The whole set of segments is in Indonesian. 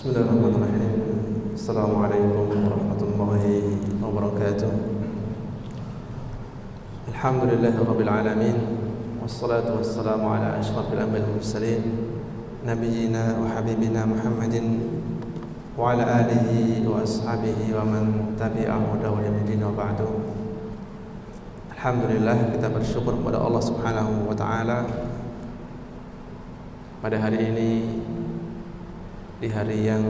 Bismillahirrahmanirrahim. Assalamualaikum warahmatullahi wabarakatuh. Alhamdulillahirabbil alamin. Wassalatu wassalamu ala asyrafil anbiya'i wal mursalin nabiyyina wa habibina Muhammadin wa ala alihi wa ashabihi wa man tabi'ahu ila yaumil din wa ba'du. Alhamdulillah, kita bersyukur kepada Allah Subhanahu wa taala pada hari ini, di hari yang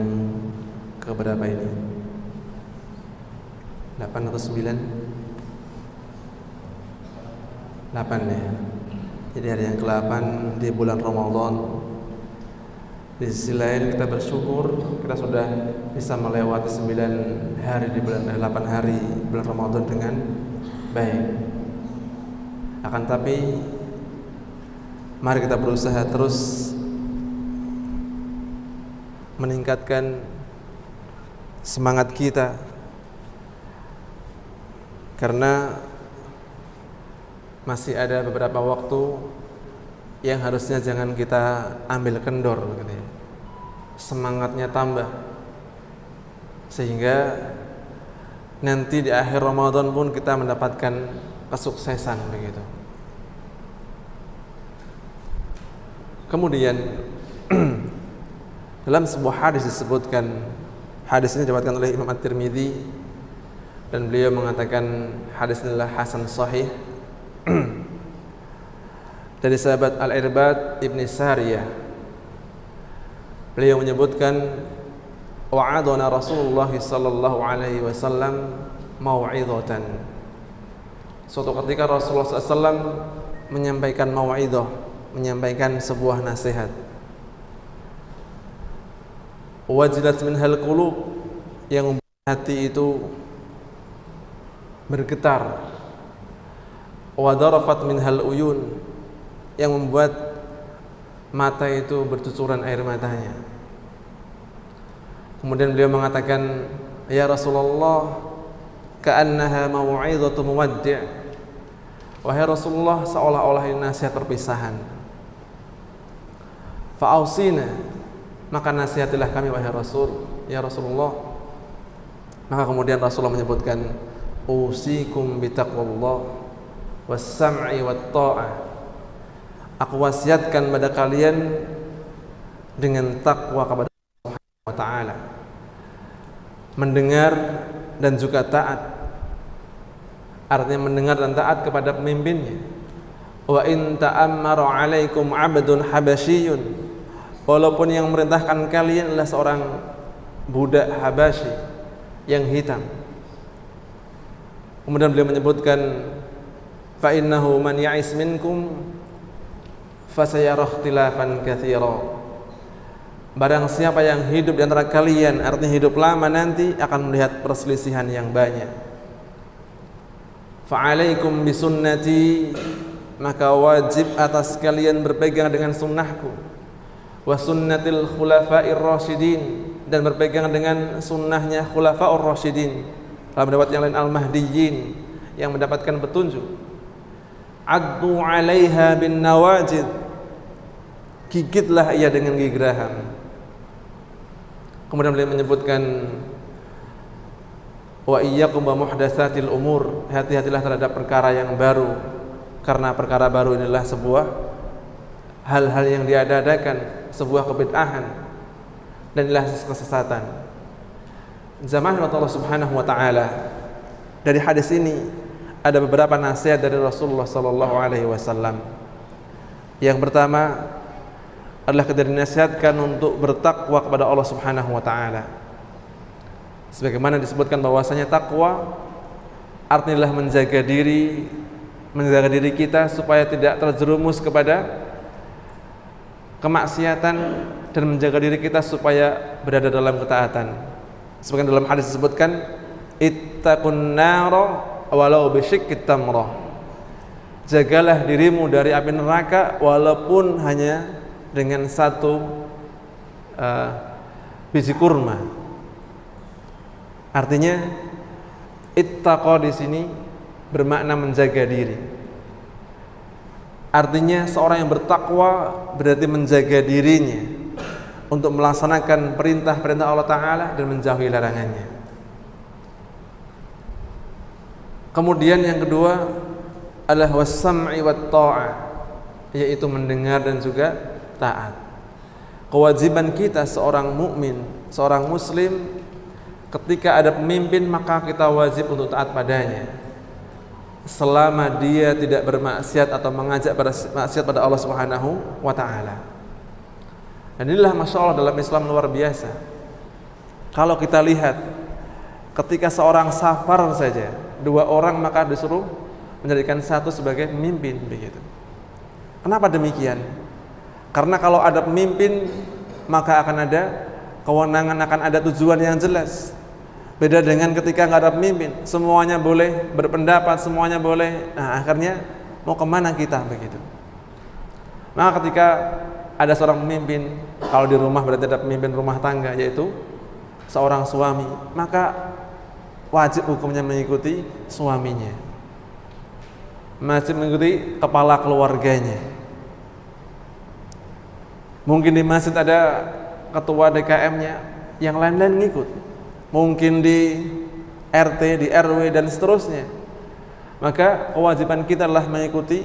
keberapa ini? 8 atau 9? 8 ya. Jadi hari yang ke-8 di bulan Ramadan. Di sisi lain kita bersyukur kita sudah bisa melewati 9 hari di bulan 8 hari bulan Ramadan dengan baik. Akan tapi mari kita berusaha terus meningkatkan semangat kita, karena masih ada beberapa waktu yang harusnya jangan kita ambil kendor gitu ya. Semangatnya tambah sehingga nanti di akhir Ramadan pun kita mendapatkan kesuksesan begitu. Kemudian dalam sebuah hadis disebutkan, hadis ini diriwayatkan oleh Imam At-Tirmidzi dan beliau mengatakan hadis ini adalah hasan sahih dari sahabat Al-Irbad Ibn Sariyah. Beliau menyebutkan wa'adana Rasulullah sallallahu alaihi wasallam mau'izatan. Suatu ketika Rasulullah SAW menyampaikan mau'izah, menyampaikan sebuah nasihat. Wajilat minhal qulub, yang membuat hati itu bergetar. Wadarafat minhal uyun, yang membuat mata itu bercucuran air matanya. Kemudian beliau mengatakan, ya Rasulullah, ka'annaha mau'izatu muwaddi'. Wahai Rasulullah, seolah-olah ini nasihat perpisahan. Fa'ausina, maka nasihatilah kami wahai Rasul, ya Rasulullah. Maka kemudian Rasulullah menyebutkan, usikum bitaqwallah was-sam'i wat-tha'ah. Aku wasiatkan pada kalian dengan takwa kepada Allah Subhanahu wa taala, mendengar dan juga taat. Artinya mendengar dan taat kepada pemimpinnya. Wa in ta'ammara 'alaikum 'abdun habasyiyun, walaupun yang merintahkan kalian adalah seorang budak Habasyi yang hitam. Kemudian beliau menyebutkan, fa innahu man ya'is minkum fasayara ikhtilafan katsira. Barang siapa yang hidup di antara kalian, artinya hidup lama, nanti akan melihat perselisihan yang banyak. Fa alaikum bisunnati, maka wajib atas kalian berpegang dengan sunnahku, wa sunnatil khulafa'ir rasyidin, dan berpegang dengan sunnahnya khulafa'ur rasyidin. Dalam riwayat yang lain al-mahdiyyin, yang mendapatkan petunjuk. Addu 'alaiha bin nawajid, gigitlah ia dengan gigi geraham. Kemudian beliau menyebutkan, wa iyyakum wa muhdatsatil umur, hati-hatilah terhadap perkara yang baru, karena perkara baru inilah sebuah hal-hal yang diada-adakan, sebuah kebid'ahan, dan inilah kesesatan. Zaman Allah Subhanahu wa taala. Dari hadis ini ada beberapa nasihat dari Rasulullah sallallahu alaihi wasallam. Yang pertama adalah kita dinasihatkan untuk bertakwa kepada Allah Subhanahu wa taala. Sebagaimana disebutkan bahwasanya takwa artinya menjaga diri kita supaya tidak terjerumus kepada kemaksiatan, dan menjaga diri kita supaya berada dalam ketaatan. Sebagaimana dalam hadis disebutkan, ittaqun nara walau bisyiqqit tamrah. Jagalah dirimu dari api neraka walaupun hanya dengan satu biji kurma. Artinya ittaqa di sini bermakna menjaga diri. Artinya seorang yang bertakwa berarti menjaga dirinya untuk melaksanakan perintah-perintah Allah Ta'ala dan menjauhi larangannya. Kemudian yang kedua adalah was-sam'i wat-tha'ah, yaitu mendengar dan juga taat. Kewajiban kita seorang mukmin, seorang muslim, ketika ada pemimpin maka kita wajib untuk taat padanya selama dia tidak bermaksiat atau mengajak maksiat pada Allah Subhanahu wa Ta'ala. Dan inilah Masya Allah dalam Islam luar biasa. Kalau kita lihat ketika seorang safar saja 2 orang maka disuruh menjadikan satu sebagai pemimpin begitu. Kenapa demikian? Karena kalau ada pemimpin maka akan ada kewenangan, akan ada tujuan yang jelas. Beda dengan ketika nggak ada pemimpin, semuanya boleh berpendapat, semuanya boleh. Nah akhirnya mau kemana kita begitu? Maka ketika ada seorang pemimpin, kalau di rumah berarti ada pemimpin rumah tangga yaitu seorang suami, maka wajib hukumnya mengikuti suaminya, wajib mengikuti kepala keluarganya. Mungkin di masjid ada ketua DKM-nya, yang lain-lain ngikut. Mungkin di RT, di RW dan seterusnya. Maka kewajiban kita adalah mengikuti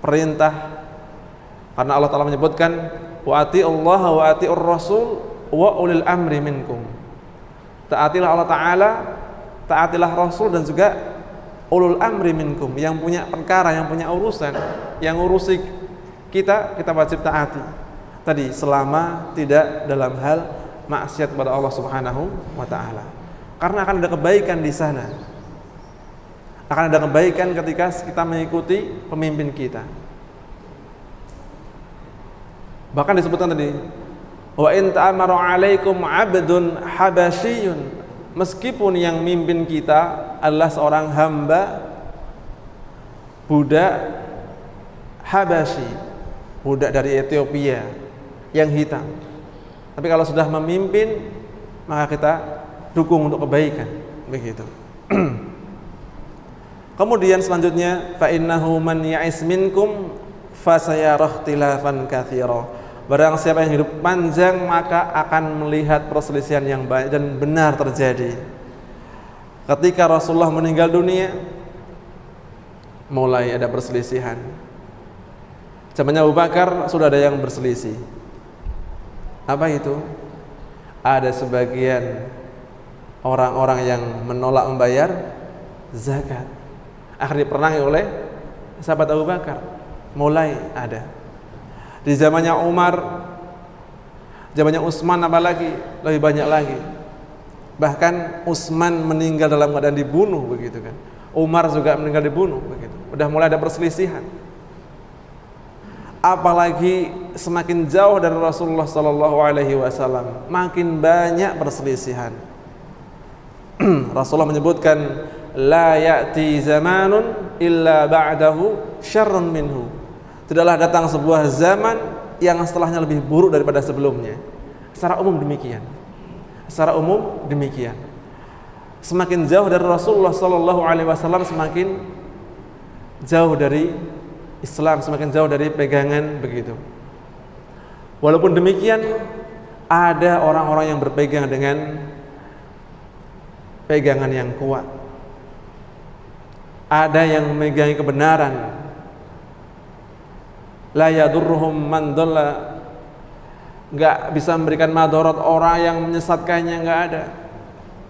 perintah, karena Allah Ta'ala menyebutkan wa ati'ullaha wa ati'ur rasul wa ulil amri minkum. Taatilah Allah Ta'ala, taatilah Rasul dan juga ulul amri minkum, yang punya perkara, yang punya urusan, yang ngurusi kita wajib taati. Tadi selama tidak dalam hal maksiat kepada Allah Subhanahu wa Ta'ala. Karena akan ada kebaikan di sana. Akan ada kebaikan ketika kita mengikuti pemimpin kita. Bahkan disebutkan tadi, wa in ta'amaru 'alaikum 'abdun habasyiyun, meskipun yang mimpin kita adalah seorang hamba budak Habasyi, budak dari Ethiopia yang hitam, tapi kalau sudah memimpin maka kita dukung untuk kebaikan begitu. Kemudian selanjutnya fa innahu man ya'is minkum fasayara ikhtilafan katsira, barang siapa yang hidup panjang maka akan melihat perselisihan yang banyak dan benar terjadi. Ketika Rasulullah meninggal dunia mulai ada perselisihan. Zamannya Abu Bakar sudah ada yang berselisih. Apa itu? Ada sebagian orang-orang yang menolak membayar zakat, akhirnya diperangi oleh sahabat Abu Bakar. Mulai ada. Di zamannya Umar, zamannya Utsman apalagi lebih banyak lagi. Bahkan Utsman meninggal dalam keadaan dibunuh begitu kan. Umar juga meninggal dibunuh begitu. Udah mulai ada perselisihan. Apalagi semakin jauh dari Rasulullah sallallahu alaihi wasallam, makin banyak perselisihan. Rasulullah menyebutkan la ya'ti zamanun illa ba'dahu syarrun minhu. Tidaklah datang sebuah zaman yang setelahnya lebih buruk daripada sebelumnya. Secara umum demikian. Secara umum demikian. Semakin jauh dari Rasulullah sallallahu alaihi wasallam, semakin jauh dari Islam, semakin jauh dari pegangan begitu. Walaupun demikian, ada orang-orang yang berpegang dengan pegangan yang kuat. Ada yang memegangi kebenaran. La yadurruhum man dhalla, enggak bisa memberikan madarat orang yang menyesatkannya, enggak ada.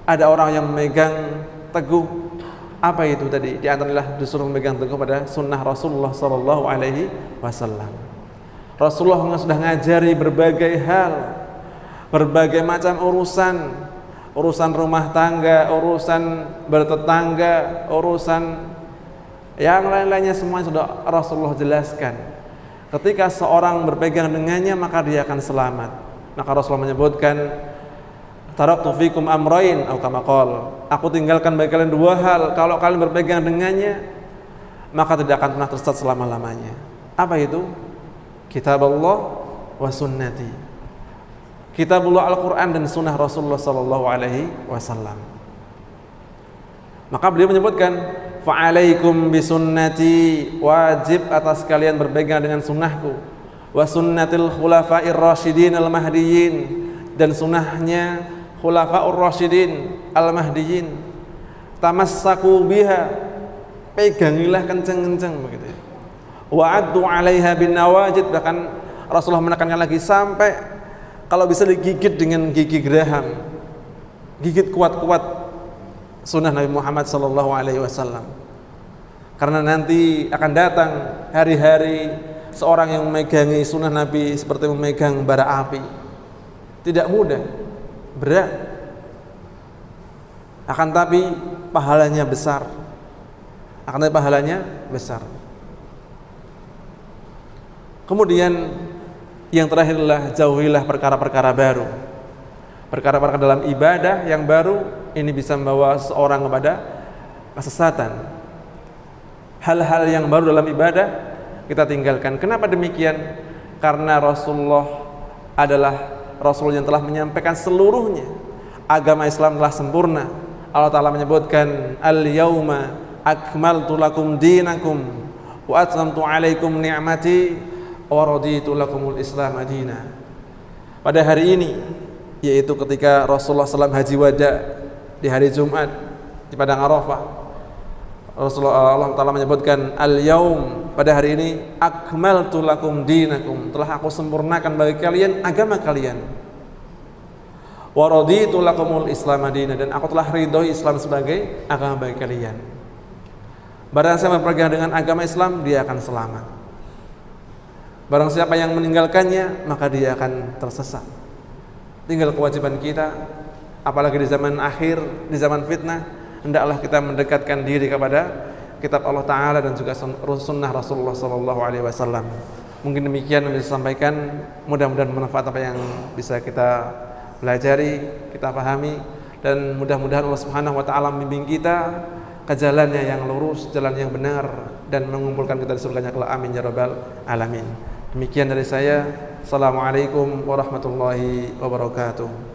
Ada orang yang memegang teguh. Apa itu tadi? Di antaranya disuruh memegang teguh pada sunnah Rasulullah sallallahu alaihi wasallam. Rasulullah sudah ngajari berbagai hal, berbagai macam urusan rumah tangga, urusan bertetangga, urusan yang lain-lainnya, semuanya sudah Rasulullah jelaskan. Ketika seorang berpegang dengannya maka dia akan selamat. Maka Rasulullah menyebutkan, taraktu fikum amrayn atau kama qala, aku tinggalkan bagi kalian 2 hal, kalau kalian berpegang dengannya maka tidak akan pernah tersesat selama-lamanya. Apa itu? Kitabullah wa sunnati. Kitabullah Al-Qur'an dan sunnah Rasulullah sallallahu alaihi wasallam. Maka beliau menyebutkan, fa'alaikum bisunnati, wajib atas kalian berpegang dengan sunnahku, wa sunnatil khulafa'ir rasyidin al-mahdiyyin, dan sunnahnya khulafa'ur rasyidin al-mahdiyyin. Tamassaku biha, pegangilah kenceng-kenceng begitu ya. Wa addu 'alaiha bin nawajid, bahkan Rasulullah menekankan lagi sampai kalau bisa digigit dengan gigi geraham, gigit kuat-kuat sunnah Nabi Muhammad sallallahu alaihi wasallam. Karena nanti akan datang hari-hari seorang yang memegangi sunnah Nabi seperti memegang bara api. Tidak mudah, berat. Akan tapi pahalanya besar. Kemudian yang terakhir adalah jauhilah perkara-perkara baru. Perkara-perkara dalam ibadah yang baru ini bisa membawa seorang kepada kesesatan. Hal-hal yang baru dalam ibadah kita tinggalkan. Kenapa demikian? Karena Rasulullah adalah Rasul yang telah menyampaikan seluruhnya. Agama Islam telah sempurna. Allah Ta'ala menyebutkan al-yauma akmaltu lakum dinakum wa atmamtu alaikum ni'mati wa raditu lakumul islam adina. Pada hari ini, yaitu ketika Rasulullah SAW haji wada di hari Jumat di Padang Arafah, Allah Ta'ala menyebutkan al-yaum, pada hari ini akmaltu lakum dinakum, telah aku sempurnakan bagi kalian agama kalian, wa raditu lakumul islam adina, dan aku telah ridhoi Islam sebagai agama bagi kalian. Barang siapa berpegang dengan agama Islam, dia akan selamat. Barang siapa yang meninggalkannya, maka dia akan tersesat. Tinggal kewajiban kita, apalagi di zaman akhir, di zaman fitnah, hendaklah kita mendekatkan diri kepada kitab Allah Ta'ala dan juga sunnah Rasulullah SAW. Mungkin demikian yang bisa sampaikan. Mudah-mudahan bermanfaat apa yang bisa kita pelajari, kita pahami, dan mudah-mudahan Allah Subhanahu wa Ta'ala membimbing kita ke jalannya yang lurus, jalan yang benar, dan mengumpulkan kita di surganya kelak. Amin ya rabbal alamin. Demikian dari saya. Assalamualaikum warahmatullahi wabarakatuh.